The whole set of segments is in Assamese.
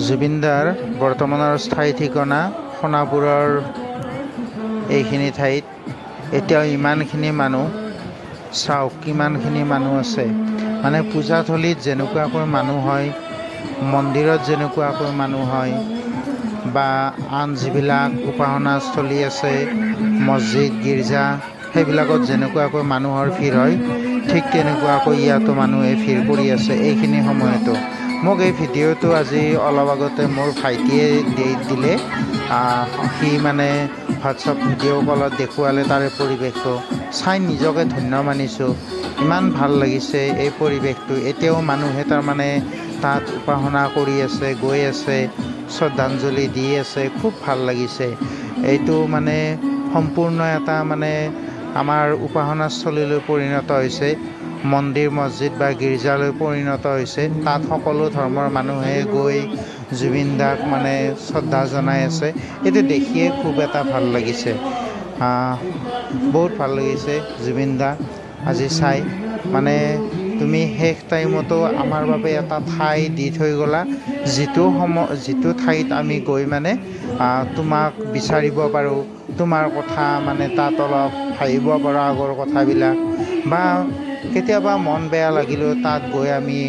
জুবিনদাৰ বৰ্তমানৰ স্থায়ী ঠিকনা সোণাপুৰৰ এইখিনি ঠাইত। এতিয়াও ইমানখিনি মানুহ, চাওক কিমানখিনি মানুহ আছে। মানে পূজাথলীত যেনেকুৱাকৈ মানুহ হয়, মন্দিৰত যেনেকুৱাকৈ মানুহ হয়, বা আন যিবিলাক উপাসনাস্থলী আছে, মছজিদ গীৰ্জা, সেইবিলাকত যেনেকুৱাকৈ মানুহৰ ভিৰ হয়, ঠিক তেনেকুৱাকৈ ইয়াতো মানুহে ভিৰ কৰি আছে এইখিনি সময়তো। মোক এই ভিডিঅ'টো আজি অলপ আগতে মোৰ ভাইটিয়ে দিলে। সি মানে হোৱাটছআপ ভিডিঅ' কলত দেখুৱালে তাৰে পৰিৱেশটো চাই নিজকে ধন্য মানিছোঁ। ইমান ভাল লাগিছে এই পৰিৱেশটো। এতিয়াও মানুহে তাৰমানে তাত উপাসনা কৰি আছে, গৈ আছে, শ্ৰদ্ধাঞ্জলি দি আছে। খুব ভাল লাগিছে। এইটো মানে সম্পূৰ্ণ এটা মানে আমাৰ উপাসনাস্থলীলৈ পৰিণত হৈছে, মন্দিৰ মছজিদ বা গীৰ্জালৈ পৰিণত হৈছে। তাত সকলো ধৰ্মৰ মানুহে গৈ জুবিন দাক মানে শ্ৰদ্ধা জনাই আছে। এইটো দেখিয়ে খুব এটা ভাল লাগিছে। বহুত ভাল লাগিছে জুবিন দাক আজি চাই। মানে তুমি শেষ টাইমতো আমাৰ বাবে এটা ঠাই দি থৈ গ'লা, যিটো ঠাইত আমি গৈ মানে তোমাক বিচাৰিব পাৰোঁ, তোমাৰ কথা মানে তাত অলপ ভাবিব পাৰোঁ, আগৰ কথাবিলাক, বা কেতিয়াবা মন বেয়া লাগিলেও তাত গৈ আমি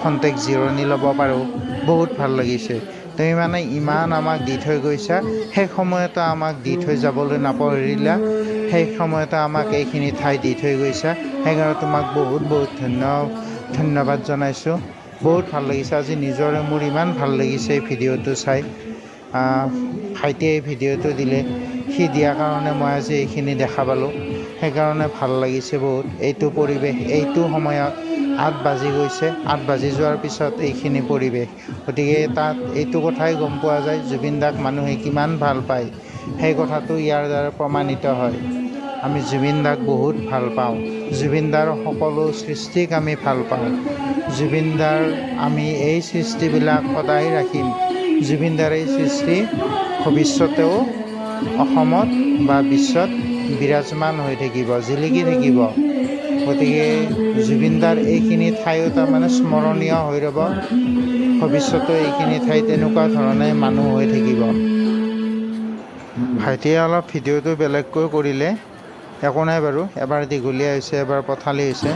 খন্তেক জিৰণি ল'ব পাৰোঁ। বহুত ভাল লাগিছে। তুমি মানে ইমান আমাক দি থৈ গৈছা, সেই সময়তো আমাক দি থৈ যাবলৈ নাপাহৰিলা। সেই সময়তো আমাক এইখিনি ঠাই দি থৈ গৈছা, সেইকাৰণে তোমাক বহুত বহুত ধন্যবাদ জনাইছোঁ। বহুত ভাল লাগিছে আজি নিজৰে মোৰ ইমান ভাল লাগিছে এই ভিডিঅ'টো চাই। ভাইটিয়ে এই ভিডিঅ'টো দিলে, সি দিয়াৰ কাৰণে মই আজি এইখিনি দেখা পালোঁ। সেইকাৰণে ভাল লাগিছে বহুত। এইটো পৰিৱেশ এইটো সময়ত 8 বাজি গৈছে, 8 বাজি যোৱাৰ পিছত এইখিনি পৰিৱেশ। গতিকে তাত এইটো কথাই গম পোৱা যায় জুবিন দাক মানুহে কিমান ভাল পায়। সেই কথাটো ইয়াৰ দ্বাৰা প্ৰমাণিত হয়। আমি জুবিন দাক বহুত ভাল পাওঁ। জুবিন দাৰ সকলো সৃষ্টিক আমি ভাল পাওঁ। জুবিন দাৰ আমি এই সৃষ্টিবিলাক সদায় ৰাখিম। জুবিন দাৰ এই সৃষ্টি ভৱিষ্যতেও অসমত বা বিশ্বত বিৰাজমান হৈ থাকিব, জিলিকি থাকিব। গতিকে জুবিন দাৰ এইখিনি ঠাইও তাৰমানে স্মৰণীয় হৈ ৰ'ব। ভৱিষ্যতেও এইখিনি ঠাইত তেনেকুৱা ধৰণে মানুহ হৈ থাকিব। ভাইটিয়ে অলপ ভিডিঅ'টো বেলেগকৈ কৰিলে, একো নাই বাৰু। এবাৰ দীঘলীয়া হৈছে, এবাৰ পথালি হৈছে।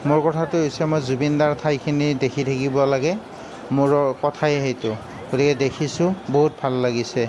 মোৰ কথাটো হৈছে মই জুবিন দাৰ ঠাইখিনি দেখি থাকিব লাগে। মোৰ কথাই সেইটো। গতিকে দেখিছোঁ, বহুত ভাল লাগিছে।